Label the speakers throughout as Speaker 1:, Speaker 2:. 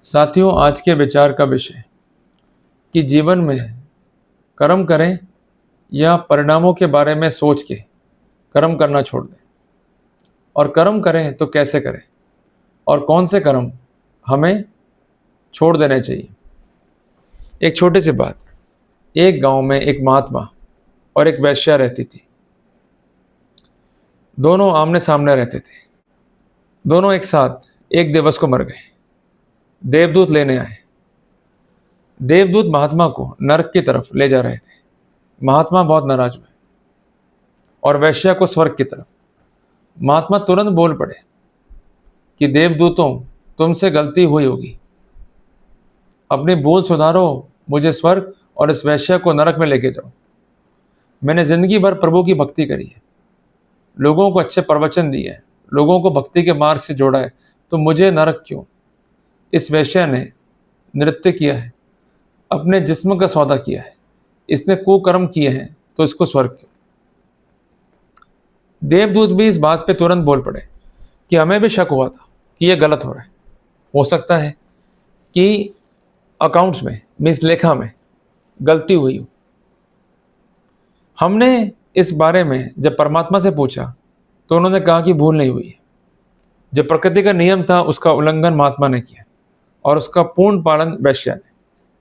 Speaker 1: साथियों, आज के विचार का विषय कि जीवन में कर्म करें या परिणामों के बारे में सोच के कर्म करना छोड़ दें, और कर्म करें तो कैसे करें और कौन से कर्म हमें छोड़ देने चाहिए। एक छोटी सी बात, एक गांव में एक महात्मा और एक वैश्या रहती थी। दोनों आमने सामने रहते थे। दोनों एक साथ एक दिवस को मर गए। देवदूत लेने आए। देवदूत महात्मा को नरक की तरफ ले जा रहे थे। महात्मा बहुत नाराज हुए और वैश्या को स्वर्ग की तरफ। महात्मा तुरंत बोल पड़े कि देवदूतों, तुमसे गलती हुई होगी, अपनी भूल सुधारो, मुझे स्वर्ग और इस वैश्या को नरक में लेके जाओ। मैंने जिंदगी भर प्रभु की भक्ति करी है, लोगों को अच्छे प्रवचन दिए हैं, लोगों को भक्ति के मार्ग से जोड़ा है, तो मुझे नरक क्यों? इस वैश्या ने नृत्य किया है, अपने जिस्म का सौदा किया है, इसने कुकर्म किए हैं, तो इसको स्वर्ग क्यों? देवदूत भी इस बात पे तुरंत बोल पड़े कि हमें भी शक हुआ था कि यह गलत हो रहा है। हो सकता है कि अकाउंट्स में, मीन्स लेखा में गलती हुई हो। हमने इस बारे में जब परमात्मा से पूछा तो उन्होंने कहा कि भूल नहीं हुई है। जो प्रकृति का नियम था उसका उल्लंघन महात्मा ने किया और उसका पूर्ण पालन वैश्या ने,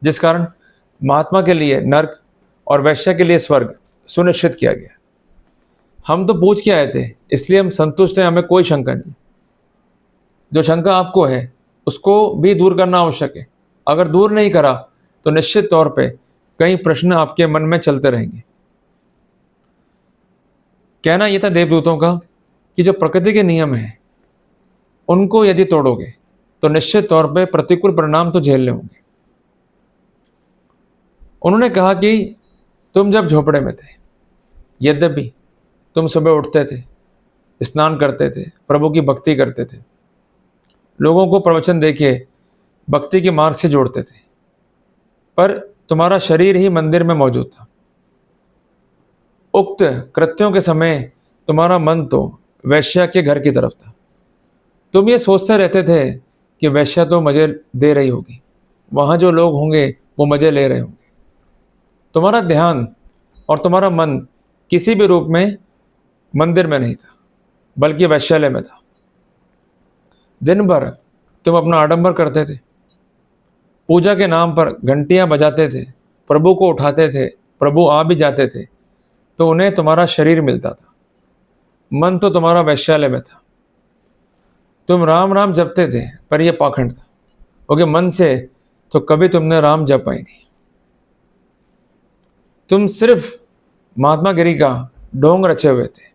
Speaker 1: जिस कारण महात्मा के लिए नरक और वैश्या के लिए स्वर्ग सुनिश्चित किया गया। हम तो पूछ के आए थे, इसलिए हम संतुष्ट हैं, हमें कोई शंका नहीं। जो शंका आपको है उसको भी दूर करना आवश्यक है। अगर दूर नहीं करा तो निश्चित तौर पे कई प्रश्न आपके मन में चलते रहेंगे। कहना यह था देवदूतों का कि जो प्रकृति के नियम हैं उनको यदि तोड़ोगे तो निश्चित तौर पे प्रतिकूल परिणाम तो झेलने होंगे। उन्होंने कहा कि तुम जब झोपड़े में थे, यद्यपि तुम सुबह उठते थे, स्नान करते थे, प्रभु की भक्ति करते थे, लोगों को प्रवचन देके भक्ति के मार्ग से जोड़ते थे, पर तुम्हारा शरीर ही मंदिर में मौजूद था। उक्त कृत्यों के समय तुम्हारा मन तो वैश्या के घर की तरफ था। तुम ये सोचते रहते थे कि वैश्या तो मजे दे रही होगी, वहां जो लोग होंगे वो मजे ले रहे होंगे। तुम्हारा ध्यान और तुम्हारा मन किसी भी रूप में मंदिर में नहीं था, बल्कि वैश्यालय में था। दिन भर तुम अपना आडंबर करते थे, पूजा के नाम पर घंटियां बजाते थे, प्रभु को उठाते थे, प्रभु आ भी जाते थे तो उन्हें तुम्हारा शरीर मिलता था, मन तो तुम्हारा वैश्यालय में था। तुम राम राम जपते थे, पर यह पाखंड था, क्योंकि मन से तो कभी तुमने राम जपा ही नहीं। तुम सिर्फ महात्मा गिरी का ढोंग रचे हुए थे।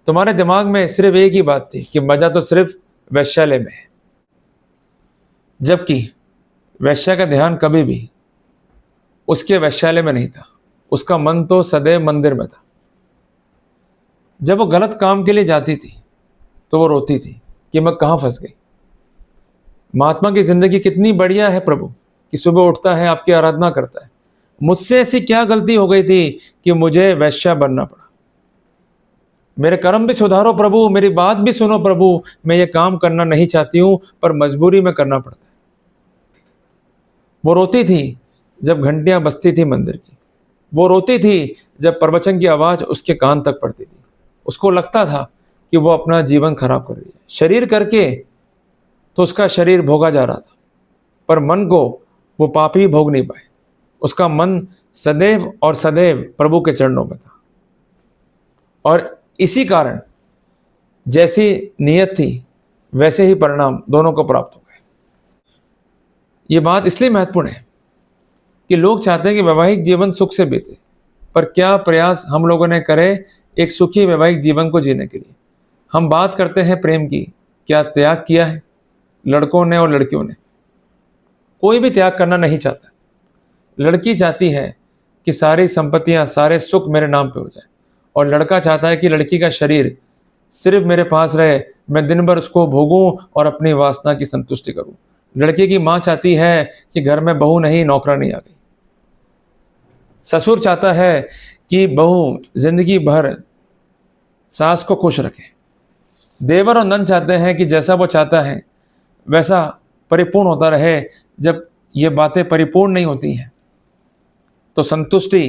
Speaker 1: तुम्हारे दिमाग में सिर्फ एक ही बात थी कि मजा तो सिर्फ वैश्यालय में है, जबकि वैश्या का ध्यान कभी भी उसके वैश्यालय में नहीं था, उसका मन तो सदैव मंदिर में था। जब वो गलत काम के लिए जाती थी तो वो रोती थी कि मैं कहाँ फंस गई। महात्मा की जिंदगी कितनी बढ़िया है प्रभु, कि सुबह उठता है, आपकी आराधना करता है। मुझसे ऐसी क्या गलती हो गई थी कि मुझे वैश्या बनना पड़ा? मेरे कर्म भी सुधारो प्रभु, मेरी बात भी सुनो प्रभु, मैं ये काम करना नहीं चाहती हूं पर मजबूरी में करना पड़ता है। वो रोती थी जब घंटियां बजती थी मंदिर की। वो रोती थी जब प्रवचन की आवाज उसके कान तक पड़ती थी। उसको लगता था कि वो अपना जीवन खराब कर रही है। शरीर करके तो उसका शरीर भोगा जा रहा था, पर मन को वो पाप ही भोग नहीं पाए। उसका मन सदैव और सदैव प्रभु के चरणों में था, और इसी कारण जैसी नियत थी वैसे ही परिणाम दोनों को प्राप्त हो गए। ये बात इसलिए महत्वपूर्ण है कि लोग चाहते हैं कि वैवाहिक जीवन सुख से बीते, पर क्या प्रयास हम लोगों ने करे एक सुखी वैवाहिक जीवन को जीने के लिए? हम बात करते हैं प्रेम की, क्या त्याग किया है लड़कों ने और लड़कियों ने? कोई भी त्याग करना नहीं चाहता। लड़की चाहती है कि सारी संपत्तियां, सारे सुख मेरे नाम पे हो जाए, और लड़का चाहता है कि लड़की का शरीर सिर्फ मेरे पास रहे, मैं दिन भर उसको भोगूं और अपनी वासना की संतुष्टि करूं। लड़के की मां चाहती है कि घर में बहू नहीं, नौकरानी आ गई। ससुर चाहता है कि बहू जिंदगी भर सास को खुश रखे। देवर और नंद चाहते हैं कि जैसा वो चाहता है वैसा परिपूर्ण होता रहे। जब ये बातें परिपूर्ण नहीं होती हैं तो संतुष्टि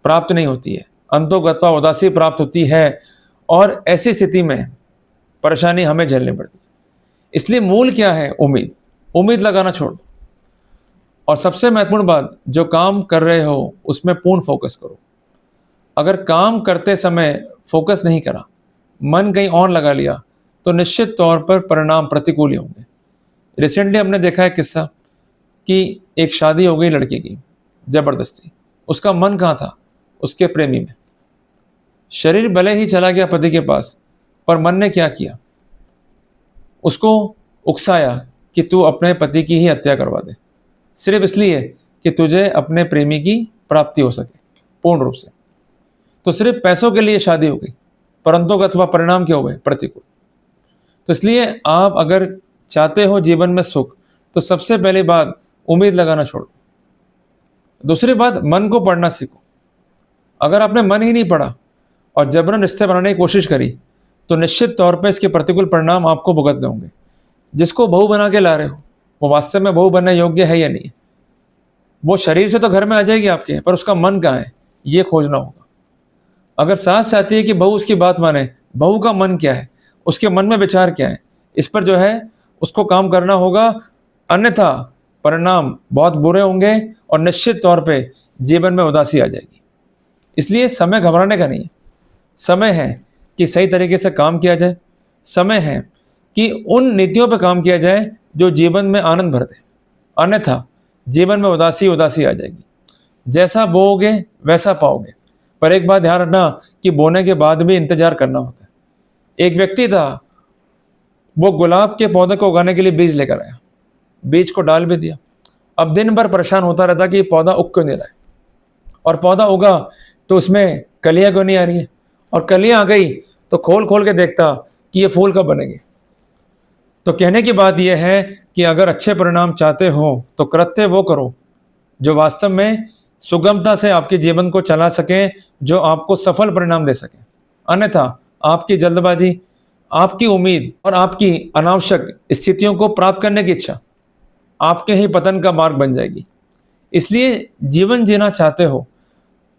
Speaker 1: प्राप्त नहीं होती है, अंतोगत्वा उदासी प्राप्त होती है, और ऐसी स्थिति में परेशानी हमें झेलनी पड़ती है। इसलिए मूल क्या है? उम्मीद। उम्मीद लगाना छोड़ दो, और सबसे महत्वपूर्ण बात, जो काम कर रहे हो उसमें पूर्ण फोकस करो। अगर काम करते समय फोकस नहीं करा, मन कहीं और लगा लिया, तो निश्चित तौर पर परिणाम प्रतिकूल ही होंगे। रिसेंटली हमने देखा है किस्सा कि एक शादी हो गई लड़की की जबरदस्ती। उसका मन कहाँ था? उसके प्रेमी में। शरीर भले ही चला गया पति के पास, पर मन ने क्या किया? उसको उकसाया कि तू अपने पति की ही हत्या करवा दे, सिर्फ इसलिए कि तुझे अपने प्रेमी की प्राप्ति हो सके पूर्ण रूप से। तो सिर्फ पैसों के लिए शादी हो गई, परंतु अथवा परिणाम क्या हुए? प्रतिकूल। तो इसलिए आप अगर चाहते हो जीवन में सुख, तो सबसे पहली बात उम्मीद लगाना छोड़ो। दूसरी बात, मन को पढ़ना सीखो। अगर आपने मन ही नहीं पढ़ा और जबरन रिश्ते बनाने की कोशिश करी, तो निश्चित तौर पर इसके प्रतिकूल परिणाम आपको भुगतने होंगे। जिसको बहू बना के ला रहे हो, वो वास्तव में बहू बनने योग्य है या नहीं? वो शरीर से तो घर में आ जाएगी आपके, पर उसका मन कहाँ है, ये खोजना होगा। अगर सास चाहती है कि बहू उसकी बात माने, बहू का मन क्या है, उसके मन में विचार क्या है, इस पर जो है उसको काम करना होगा। अन्यथा परिणाम बहुत बुरे होंगे और निश्चित तौर पे जीवन में उदासी आ जाएगी। इसलिए समय घबराने का नहीं है। समय है कि सही तरीके से काम किया जाए। समय है कि उन नीतियों पर काम किया जाए जो जीवन में आनंद भर दे। अन्यथा जीवन में उदासी उदासी आ जाएगी। जैसा बोओगे वैसा पाओगे। पर एक बात ध्यान रखना कि बोने के बाद भी इंतजार करना होता है। एक व्यक्ति था, वो गुलाब के पौधे को उगाने के लिए बीज लेकर आया, बीज को डाल भी दिया। अब दिन भर परेशान होता रहता कि पौधा उग क्यों नहीं रहा है, और पौधा उगा तो उसमें कलियां क्यों नहीं आ रही है, और कलियां आ गई तो खोल खोल के देखता कि ये फूल कब बनेंगे। तो कहने की बात यह है कि अगर अच्छे परिणाम चाहते हो तो कृत्य वो करो जो वास्तव में सुगमता से आपके जीवन को चला सके, जो आपको सफल परिणाम दे सके। अन्यथा आपकी जल्दबाजी, आपकी उम्मीद और आपकी अनावश्यक स्थितियों को प्राप्त करने की इच्छा आपके ही पतन का मार्ग बन जाएगी। इसलिए जीवन जीना चाहते हो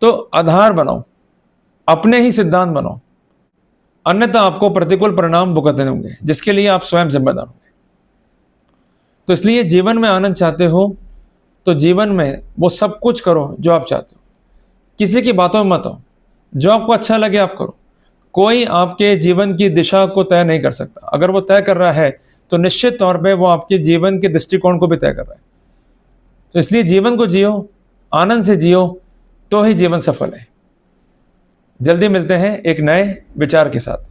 Speaker 1: तो आधार बनाओ, अपने ही सिद्धांत बनाओ, अन्यथा आपको प्रतिकूल परिणाम भुगतने होंगे जिसके लिए आप स्वयं जिम्मेदार होंगे। तो इसलिए जीवन में आनंद चाहते हो तो जीवन में वो सब कुछ करो जो आप चाहते हो। किसी की बातों में मत आओ, जो आपको अच्छा लगे आप करो। कोई आपके जीवन की दिशा को तय नहीं कर सकता। अगर वो तय कर रहा है तो निश्चित तौर पे वो आपके जीवन के दृष्टिकोण को भी तय कर रहा है। तो इसलिए जीवन को जियो, आनंद से जियो, तो ही जीवन सफल है। जल्दी मिलते हैं एक नए विचार के साथ।